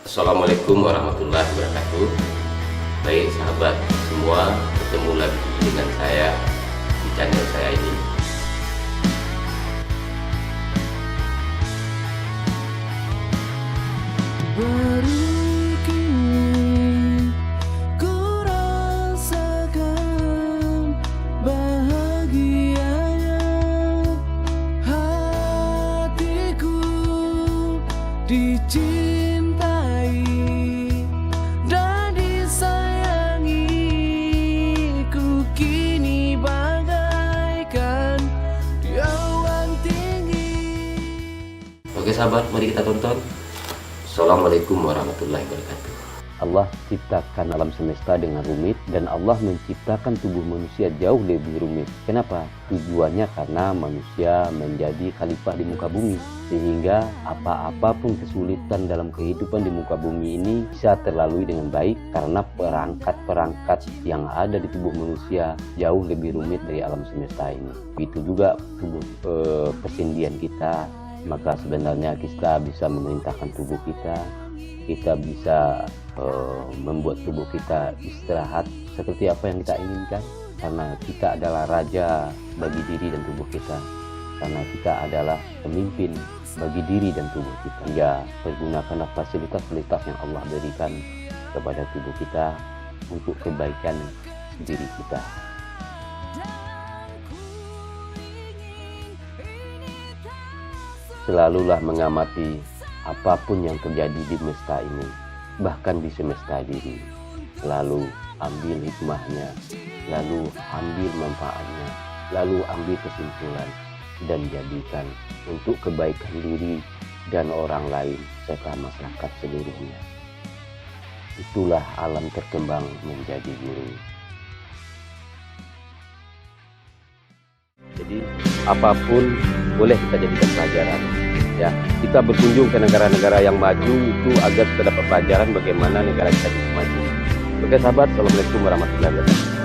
Assalamualaikum warahmatullahi wabarakatuh. Baik sahabat semua, ketemu lagi dengan saya di channel saya ini. Baru kini ku rasakan bahagianya hatiku dicintai dan disayangi. Ku kini bagaikan di awan tinggi. Oke sahabat, mari kita tonton. Assalamualaikum warahmatullahi wabarakatuh. Allah ciptakan alam semesta dengan rumit dan Allah menciptakan tubuh manusia jauh lebih rumit. Kenapa? Tujuannya karena manusia menjadi khalifah di muka bumi, sehingga apapun kesulitan dalam kehidupan di muka bumi ini bisa terlalui dengan baik karena perangkat-perangkat yang ada di tubuh manusia jauh lebih rumit dari alam semesta ini. Begitu juga tubuh persendian kita, maka sebenarnya kita bisa memerintahkan tubuh kita bisa membuat tubuh kita istirahat seperti apa yang kita inginkan, karena kita adalah raja bagi diri dan tubuh kita, karena kita adalah pemimpin bagi diri dan tubuh kita. Ya, pergunakanlah fasilitas-fasilitas yang Allah berikan kepada tubuh kita untuk kebaikan diri kita. Selalulah mengamati apapun yang terjadi di semesta ini, bahkan di semesta diri. Lalu ambil hikmahnya, lalu ambil manfaatnya, lalu ambil kesimpulan dan jadikan untuk kebaikan diri dan orang lain serta masyarakat seluruhnya. Itulah alam terkembang menjadi guru. Jadi apapun boleh kita jadikan pelajaran. Ya, kita berkunjung ke negara-negara yang maju itu agar kita dapat pelajaran bagaimana negara kita bisa maju. Oke sahabat, assalamualaikum warahmatullahi wabarakatuh.